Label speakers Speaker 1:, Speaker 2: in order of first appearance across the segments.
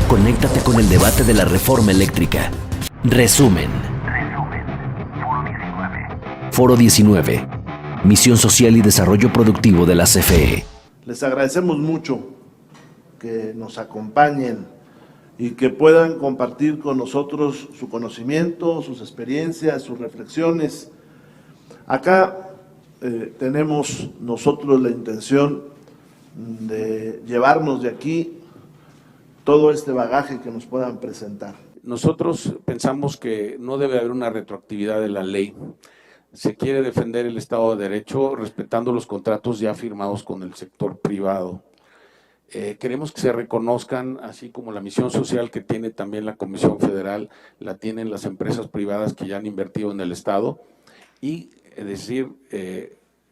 Speaker 1: conéctate con el debate de la reforma eléctrica. Resumen. Foro 19. Misión Social y Desarrollo Productivo de la CFE.
Speaker 2: Les agradecemos mucho que nos acompañen y que puedan compartir con nosotros su conocimiento, sus experiencias, sus reflexiones. Acá tenemos nosotros la intención de llevarnos de aquí todo este bagaje que nos puedan presentar.
Speaker 3: Nosotros pensamos que no debe haber una retroactividad de la ley. Se quiere defender el Estado de Derecho respetando los contratos ya firmados con el sector privado. Queremos que se reconozcan, así como la misión social que tiene también la Comisión Federal, la tienen las empresas privadas que ya han invertido en el Estado, y es decir,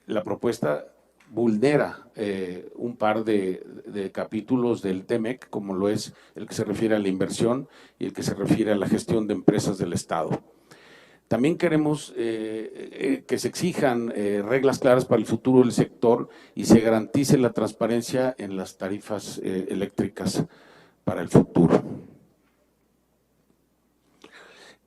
Speaker 3: la propuesta vulnera un par de capítulos del TEMEC, como lo es el que se refiere a la inversión y el que se refiere a la gestión de empresas del Estado. También queremos que se exijan reglas claras para el futuro del sector y se garantice la transparencia en las tarifas eléctricas para el futuro.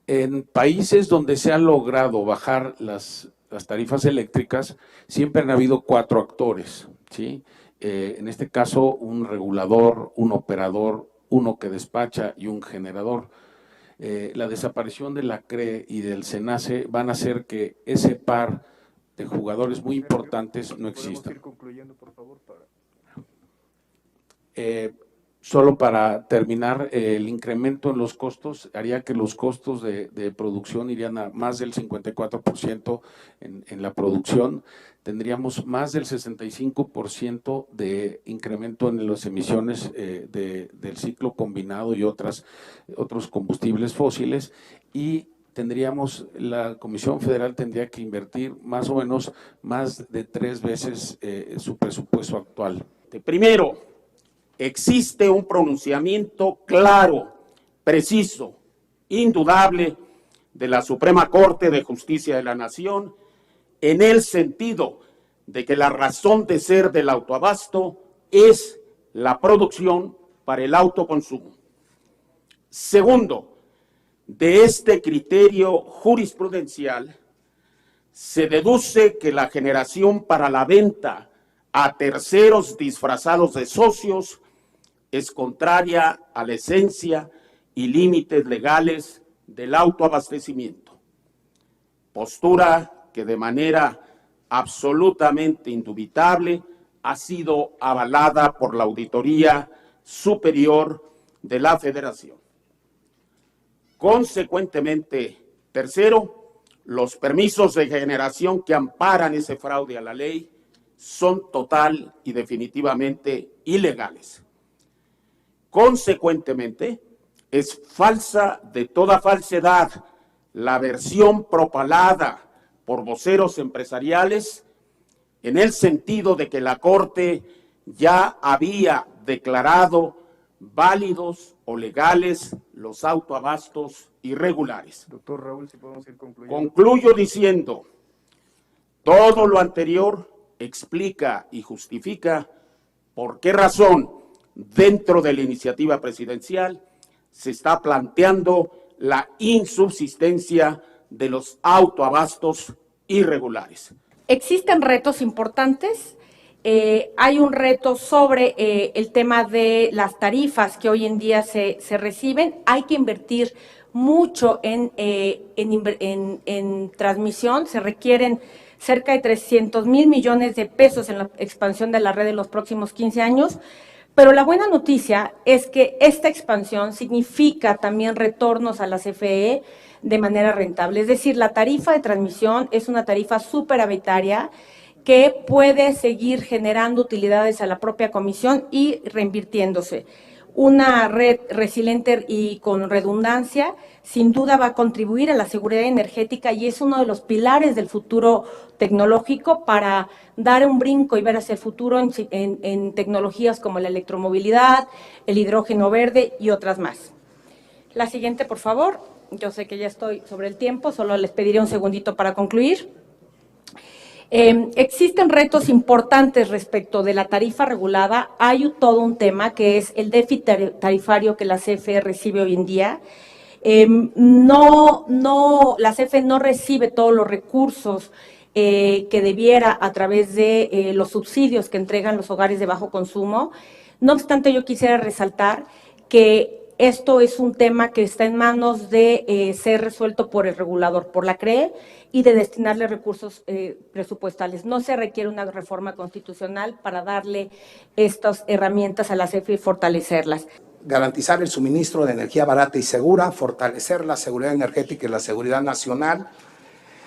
Speaker 3: En países donde se ha logrado bajar las tarifas eléctricas, siempre han habido 4 actores, ¿sí? En este caso, un regulador, un operador, uno que despacha y un generador. La desaparición de la CRE y del SENACE van a hacer que ese par de jugadores muy importantes no existan.
Speaker 4: ¿Podemos ir concluyendo, por favor?
Speaker 3: Solo para terminar, el incremento en los costos haría que los costos de producción irían a más del 54% en la producción. Tendríamos más del 65% de incremento en las emisiones del ciclo combinado y otros combustibles fósiles, y la Comisión Federal tendría que invertir más o menos más de 3 veces su presupuesto actual.
Speaker 5: Primero, existe un pronunciamiento claro, preciso, indudable de la Suprema Corte de Justicia de la Nación en el sentido de que la razón de ser del autoabasto es la producción para el autoconsumo. Segundo, de este criterio jurisprudencial se deduce que la generación para la venta a terceros disfrazados de socios es contraria a la esencia y límites legales del autoabastecimiento. Postura que de manera absolutamente indubitable ha sido avalada por la Auditoría Superior de la Federación. Consecuentemente, tercero, los permisos de generación que amparan ese fraude a la ley son total y definitivamente ilegales. Consecuentemente, es falsa de toda falsedad la versión propalada por voceros empresariales en el sentido de que la Corte ya había declarado válidos o legales los autoabastos irregulares.
Speaker 4: Doctor Raúl, si podemos ir concluyendo.
Speaker 5: Concluyo diciendo, todo lo anterior explica y justifica por qué razón dentro de la iniciativa presidencial se está planteando la insubsistencia de los autoabastos irregulares.
Speaker 6: Existen retos importantes. Hay un reto sobre el tema de las tarifas que hoy en día se reciben. Hay que invertir mucho en transmisión. Se requieren cerca de 300,000 millones de pesos en la expansión de la red en los próximos 15 años. Pero la buena noticia es que esta expansión significa también retornos a la CFE de manera rentable. Es decir, la tarifa de transmisión es una tarifa superavitaria que puede seguir generando utilidades a la propia comisión y reinvirtiéndose. Una red resiliente y con redundancia sin duda va a contribuir a la seguridad energética y es uno de los pilares del futuro tecnológico para dar un brinco y ver hacia el futuro en tecnologías como la electromovilidad, el hidrógeno verde y otras más. La siguiente, por favor. Yo sé que ya estoy sobre el tiempo, solo les pediré un segundito para concluir. Existen retos importantes respecto de la tarifa regulada. Hay todo un tema que es el déficit tarifario que la CFE recibe hoy en día. La CFE no recibe todos los recursos que debiera a través de los subsidios que entregan los hogares de bajo consumo. No obstante, yo quisiera resaltar que esto es un tema que está en manos de ser resuelto por el regulador, por la CRE, y de destinarle recursos presupuestales. No se requiere una reforma constitucional para darle estas herramientas a la CFE y fortalecerlas.
Speaker 7: Garantizar el suministro de energía barata y segura, fortalecer la seguridad energética y la seguridad nacional,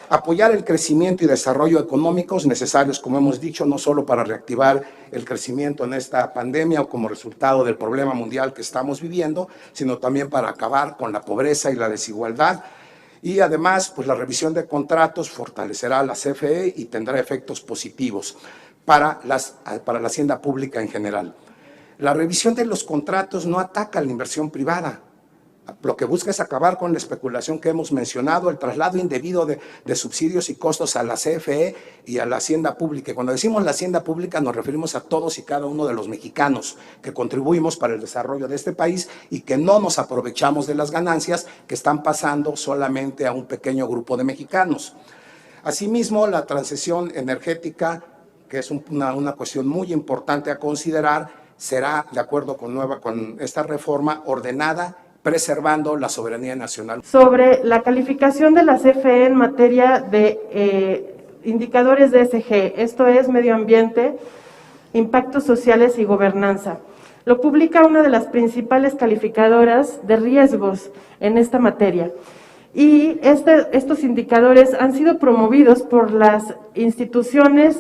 Speaker 7: apoyar el crecimiento y desarrollo económicos necesarios, como hemos dicho, no solo para reactivar el crecimiento en esta pandemia o como resultado del problema mundial que estamos viviendo, sino también para acabar con la pobreza y la desigualdad. Y además, pues la revisión de contratos fortalecerá la CFE y tendrá efectos positivos para la hacienda pública en general. La revisión de los contratos no ataca a la inversión privada. Lo que busca es acabar con la especulación que hemos mencionado, el traslado indebido de subsidios y costos a la CFE y a la hacienda pública. Y cuando decimos la hacienda pública nos referimos a todos y cada uno de los mexicanos que contribuimos para el desarrollo de este país y que no nos aprovechamos de las ganancias que están pasando solamente a un pequeño grupo de mexicanos. Asimismo, la transición energética, que es una cuestión muy importante a considerar, será, de acuerdo con esta reforma, ordenada, preservando la soberanía nacional.
Speaker 8: Sobre la calificación de la CFE en materia de indicadores de ESG, esto es medio ambiente, impactos sociales y gobernanza. Lo publica una de las principales calificadoras de riesgos en esta materia. Y estos indicadores han sido promovidos por las instituciones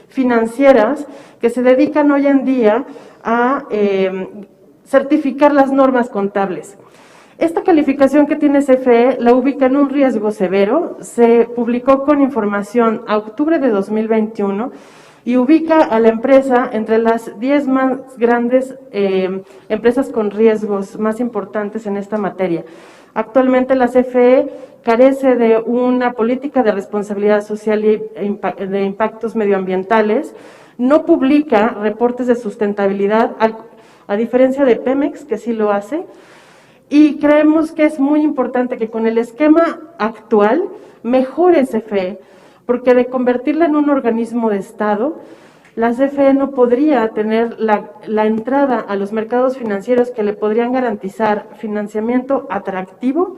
Speaker 8: financieras que se dedican hoy en día a certificar las normas contables. Esta calificación que tiene CFE la ubica en un riesgo severo, se publicó con información a octubre de 2021 y ubica a la empresa entre las 10 más grandes empresas con riesgos más importantes en esta materia. Actualmente la CFE carece de una política de responsabilidad social y de impactos medioambientales, no publica reportes de sustentabilidad, a diferencia de Pemex, que sí lo hace, y creemos que es muy importante que con el esquema actual mejore CFE, porque de convertirla en un organismo de Estado, la CFE no podría tener la entrada a los mercados financieros que le podrían garantizar financiamiento atractivo,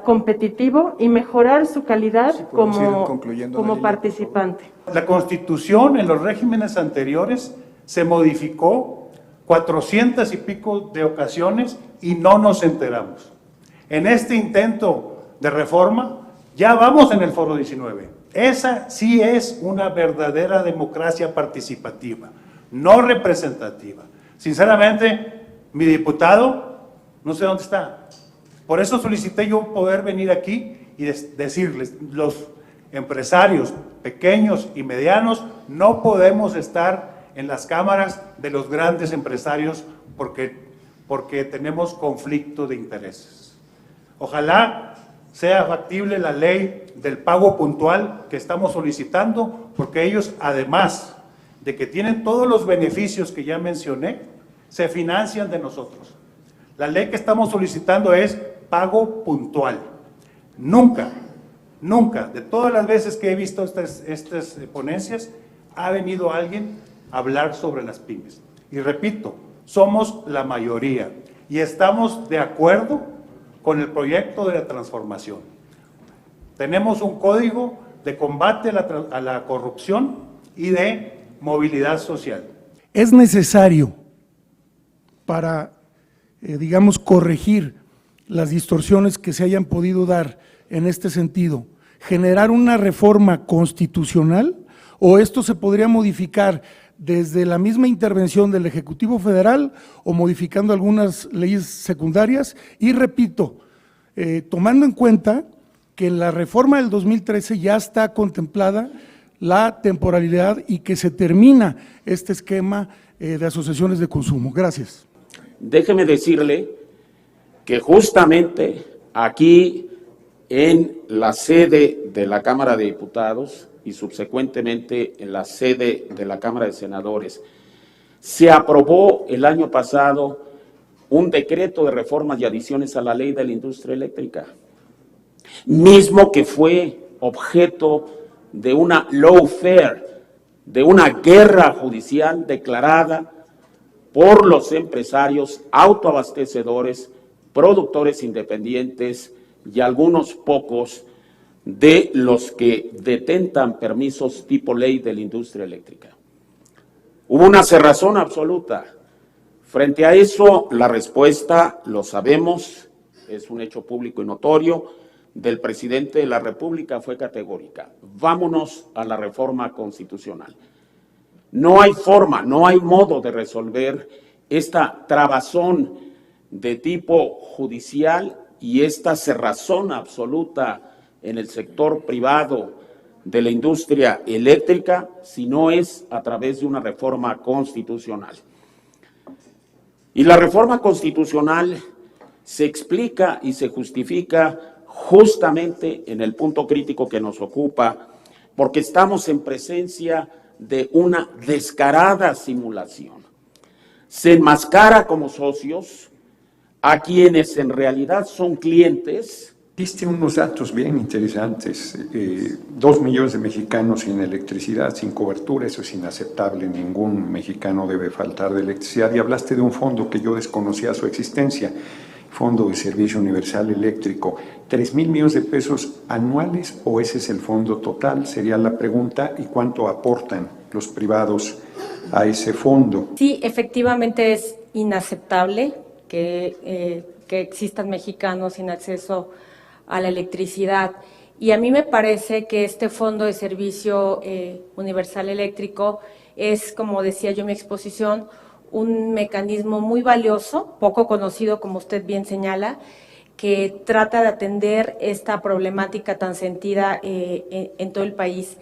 Speaker 8: competitivo y mejorar su calidad como participante.
Speaker 9: La Constitución en los regímenes anteriores se modificó 400 y pico de ocasiones y no nos enteramos. En este intento de reforma ya vamos en el foro 19. Esa sí es una verdadera democracia participativa, no representativa. Sinceramente, mi diputado, no sé dónde está. Por eso solicité yo poder venir aquí y decirles, los empresarios pequeños y medianos no podemos estar en las cámaras de los grandes empresarios porque tenemos conflicto de intereses. Ojalá sea factible la ley del pago puntual que estamos solicitando, porque ellos, además de que tienen todos los beneficios que ya mencioné, se financian de nosotros. La ley que estamos solicitando es pago puntual. Nunca, de todas las veces que he visto estas ponencias, ha venido alguien a hablar sobre las pymes. Y repito, somos la mayoría y estamos de acuerdo con el proyecto de la transformación. Tenemos un código de combate a la corrupción y de movilidad social.
Speaker 10: Es necesario para, digamos, corregir las distorsiones que se hayan podido dar en este sentido, generar una reforma constitucional, o esto se podría modificar desde la misma intervención del Ejecutivo Federal o modificando algunas leyes secundarias. Y repito, tomando en cuenta que en la reforma del 2013 ya está contemplada la temporalidad y que se termina este esquema de asociaciones de consumo. Gracias.
Speaker 5: Déjeme decirle que justamente aquí en la sede de la Cámara de Diputados y subsecuentemente en la sede de la Cámara de Senadores, se aprobó el año pasado un decreto de reformas y adiciones a la ley de la industria eléctrica, mismo que fue objeto de una lawfare, de una guerra judicial declarada por los empresarios autoabastecedores, productores independientes y algunos pocos de los que detentan permisos tipo ley de la industria eléctrica. Hubo una cerrazón absoluta. Frente a eso, la respuesta, lo sabemos, es un hecho público y notorio, del presidente de la República fue categórica. Vámonos a la reforma constitucional. No hay forma, no hay modo de resolver esta trabazón de tipo judicial y esta cerrazón absoluta en el sector privado de la industria eléctrica si no es a través de una reforma constitucional. Y la reforma constitucional se explica y se justifica justamente en el punto crítico que nos ocupa, porque estamos en presencia de una descarada simulación. Se enmascara como socios a quienes en realidad son clientes.
Speaker 11: Diste unos datos bien interesantes. 2 millones de mexicanos sin electricidad, sin cobertura, eso es inaceptable. Ningún mexicano debe faltar de electricidad. Y hablaste de un fondo que yo desconocía su existencia, Fondo de Servicio Universal Eléctrico. ¿3,000 millones de pesos anuales o ese es el fondo total? Sería la pregunta. ¿Y cuánto aportan los privados a ese fondo?
Speaker 6: Sí, efectivamente es inaceptable que existan mexicanos sin acceso a la electricidad. Y a mí me parece que este Fondo de Servicio Universal Eléctrico es, como decía yo en mi exposición, un mecanismo muy valioso, poco conocido, como usted bien señala, que trata de atender esta problemática tan sentida en todo el país.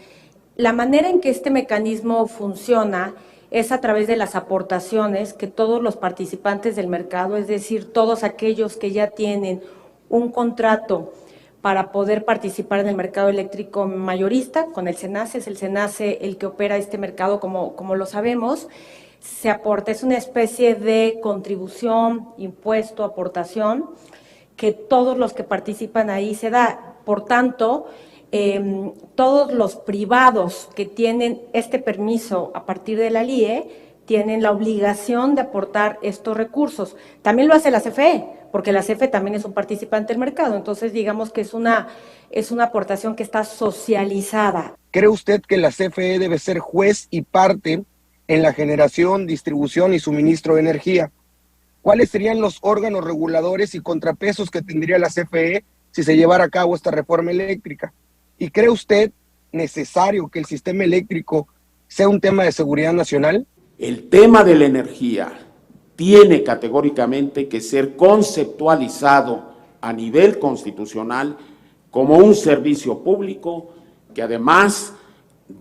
Speaker 6: La manera en que este mecanismo funciona es a través de las aportaciones que todos los participantes del mercado, es decir, todos aquellos que ya tienen un contrato para poder participar en el mercado eléctrico mayorista, con el SENACE, es el SENACE el que opera este mercado como lo sabemos, se aporta, es una especie de contribución, impuesto, aportación, que todos los que participan ahí se da. Por tanto, todos los privados que tienen este permiso a partir de la LIE tienen la obligación de aportar estos recursos. También lo hace la CFE, porque la CFE también es un participante del mercado, entonces digamos que es una aportación que está socializada.
Speaker 12: ¿Cree usted que la CFE debe ser juez y parte en la generación, distribución y suministro de energía? ¿Cuáles serían los órganos reguladores y contrapesos que tendría la CFE si se llevara a cabo esta reforma eléctrica? ¿Y cree usted necesario que el sistema eléctrico sea un tema de seguridad nacional?
Speaker 5: El tema de la energía tiene categóricamente que ser conceptualizado a nivel constitucional como un servicio público que además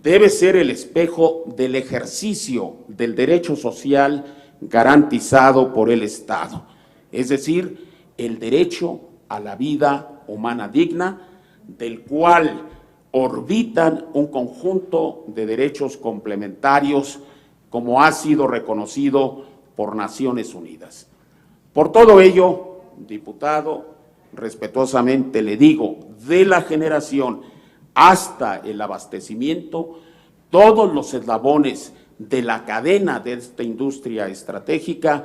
Speaker 5: debe ser el espejo del ejercicio del derecho social garantizado por el Estado, es decir, el derecho a la vida humana digna, del cual orbitan un conjunto de derechos complementarios como ha sido reconocido por Naciones Unidas. Por todo ello, diputado, respetuosamente le digo, de la generación hasta el abastecimiento, todos los eslabones de la cadena de esta industria estratégica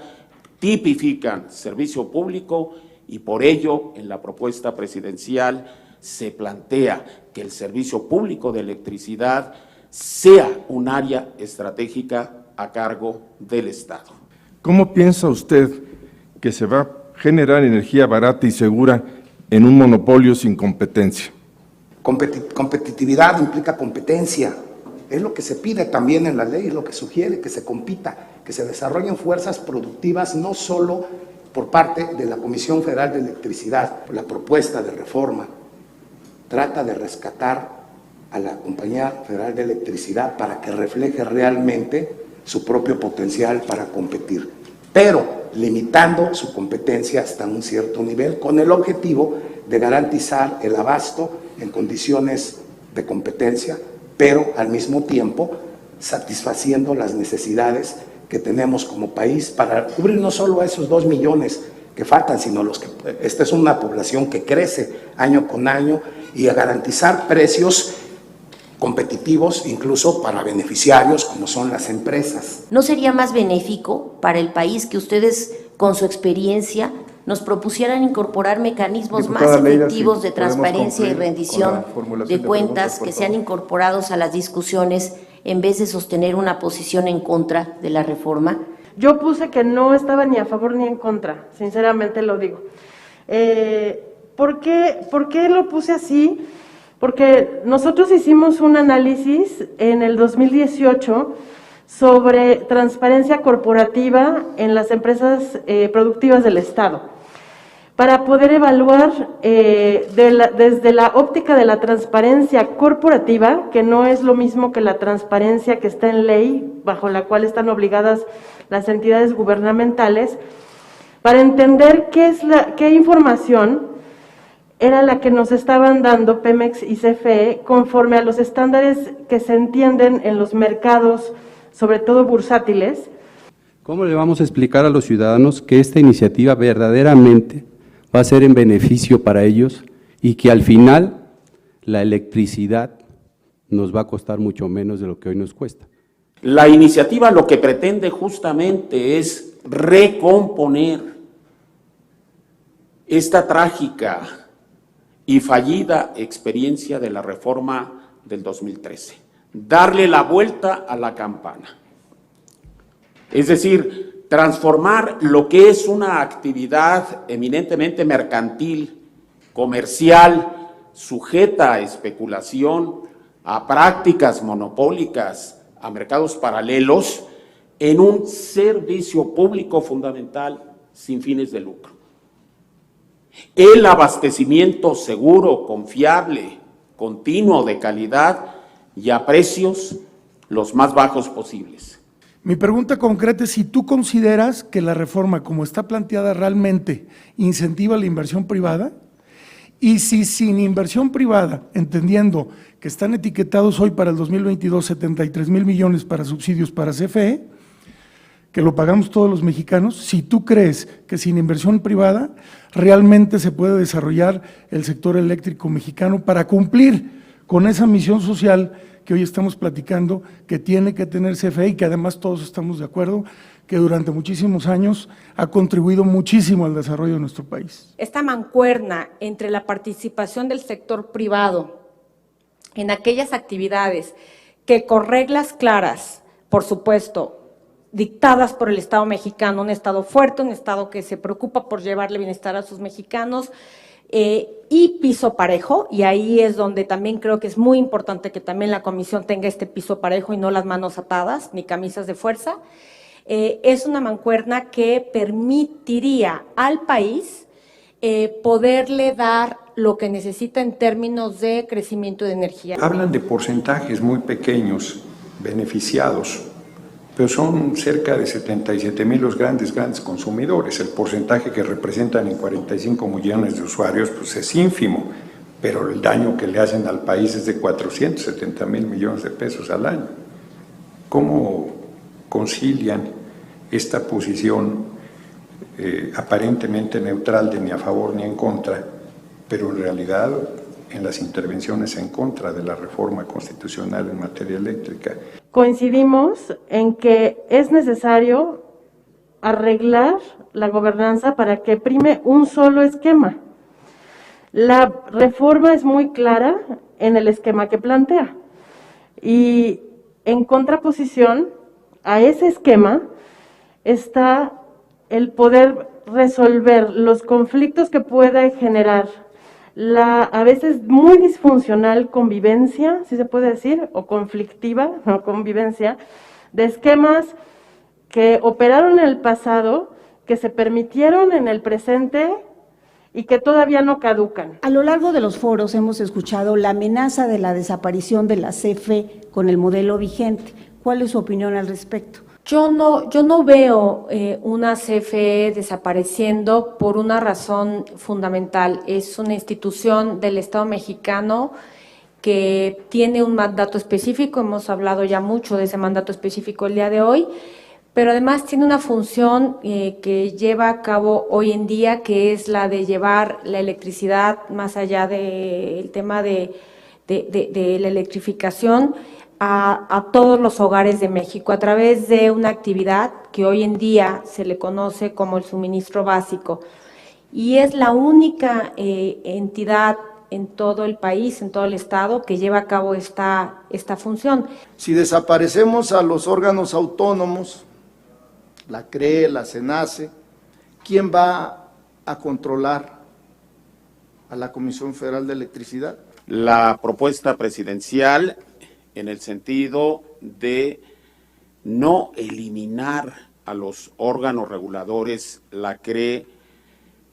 Speaker 5: tipifican servicio público y por ello en la propuesta presidencial se plantea que el servicio público de electricidad sea un área estratégica a cargo del Estado.
Speaker 13: ¿Cómo piensa usted que se va a generar energía barata y segura en un monopolio sin competencia?
Speaker 7: Competitividad implica competencia. Es lo que se pide también en la ley, es lo que sugiere, que se compita, que se desarrollen fuerzas productivas no solo por parte de la Comisión Federal de Electricidad. La propuesta de reforma trata de rescatar a la Compañía Federal de Electricidad para que refleje realmente su propio potencial para competir, pero limitando su competencia hasta un cierto nivel con el objetivo de garantizar el abasto en condiciones de competencia pero al mismo tiempo satisfaciendo las necesidades que tenemos como país para cubrir no solo a esos 2 millones que faltan, sino los que esta es una población que crece año con año, y a garantizar precios competitivos incluso para beneficiarios como son las empresas.
Speaker 14: ¿No sería más benéfico para el país que ustedes, con su experiencia, nos propusieran incorporar mecanismos más efectivos de transparencia y rendición de cuentas que sean incorporados a las discusiones en vez de sostener una posición en contra de la reforma?
Speaker 8: Yo puse que no estaba ni a favor ni en contra, sinceramente lo digo. ¿Por qué lo puse así? Porque nosotros hicimos un análisis en el 2018 sobre transparencia corporativa en las empresas productivas del Estado, para poder evaluar desde la óptica de la transparencia corporativa, que no es lo mismo que la transparencia que está en ley, bajo la cual están obligadas las entidades gubernamentales, para entender qué información era la que nos estaban dando Pemex y CFE conforme a los estándares que se entienden en los mercados, sobre todo bursátiles.
Speaker 15: ¿Cómo le vamos a explicar a los ciudadanos que esta iniciativa verdaderamente va a ser en beneficio para ellos y que al final la electricidad nos va a costar mucho menos de lo que hoy nos cuesta?
Speaker 5: La iniciativa lo que pretende justamente es recomponer esta trágica y fallida experiencia de la reforma del 2013, darle la vuelta a la campana. Es decir, transformar lo que es una actividad eminentemente mercantil, comercial, sujeta a especulación, a prácticas monopólicas, a mercados paralelos, en un servicio público fundamental sin fines de lucro. El abastecimiento seguro, confiable, continuo, de calidad y a precios los más bajos posibles.
Speaker 10: Mi pregunta concreta es si tú consideras que la reforma, como está planteada, realmente incentiva la inversión privada, y si sin inversión privada, entendiendo que están etiquetados hoy para el 2022 73,000 millones para subsidios para CFE, que lo pagamos todos los mexicanos, si tú crees que sin inversión privada realmente se puede desarrollar el sector eléctrico mexicano para cumplir con esa misión social que hoy estamos platicando, que tiene que tener CFE y que además todos estamos de acuerdo que durante muchísimos años ha contribuido muchísimo al desarrollo de nuestro país.
Speaker 6: Esta mancuerna entre la participación del sector privado en aquellas actividades que con reglas claras, por supuesto, dictadas por el Estado mexicano, un Estado fuerte, un Estado que se preocupa por llevarle bienestar a sus mexicanos, y piso parejo, y ahí es donde también creo que es muy importante que también la comisión tenga este piso parejo y no las manos atadas, ni camisas de fuerza. Es una mancuerna que permitiría al país poderle dar lo que necesita en términos de crecimiento de energía.
Speaker 11: Hablan de porcentajes muy pequeños, beneficiados, pero son cerca de 77,000 los grandes consumidores. El porcentaje que representan en 45 millones de usuarios pues es ínfimo, pero el daño que le hacen al país es de 470,000 millones de pesos al año. ¿Cómo concilian esta posición aparentemente neutral de ni a favor ni en contra, pero en realidad en las intervenciones en contra de la reforma constitucional en materia eléctrica?
Speaker 8: Coincidimos en que es necesario arreglar la gobernanza para que prime un solo esquema. La reforma es muy clara en el esquema que plantea, y en contraposición a ese esquema está el poder resolver los conflictos que pueda generar la a veces muy disfuncional convivencia, si se puede decir, o conflictiva, no convivencia, de esquemas que operaron en el pasado, que se permitieron en el presente y que todavía no caducan.
Speaker 16: A lo largo de los foros hemos escuchado la amenaza de la desaparición de la CFE con el modelo vigente. ¿Cuál es su opinión al respecto?
Speaker 6: Yo no veo una CFE desapareciendo por una razón fundamental. Es una institución del Estado mexicano que tiene un mandato específico, hemos hablado ya mucho de ese mandato específico el día de hoy, pero además tiene una función que lleva a cabo hoy en día, que es la de llevar la electricidad más allá del tema de la electrificación a todos los hogares de México a través de una actividad que hoy en día se le conoce como el suministro básico. Y es la única entidad en todo el país, en todo el estado, que lleva a cabo esta función.
Speaker 17: Si desaparecemos a los órganos autónomos, la CRE, la CENACE, ¿quién va a controlar a la Comisión Federal de Electricidad?
Speaker 5: La propuesta presidencial en el sentido de no eliminar a los órganos reguladores, la CRE,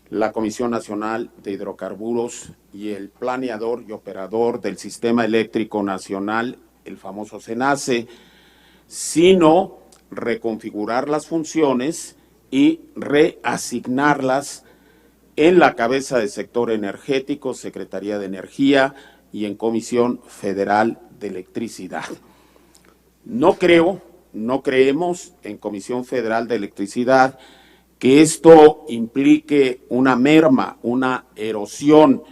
Speaker 5: la Comisión Nacional de Hidrocarburos y el planeador y operador del Sistema Eléctrico Nacional, el famoso CENACE, sino reconfigurar las funciones y reasignarlas en la cabeza del sector energético, Secretaría de Energía y en Comisión Federal de Electricidad. No creemos en Comisión Federal de Electricidad que esto implique una merma, una erosión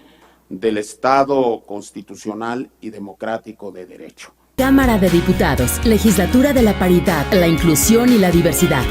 Speaker 5: del Estado constitucional y democrático de derecho.
Speaker 18: Cámara de Diputados, Legislatura de la Paridad, la Inclusión y la Diversidad.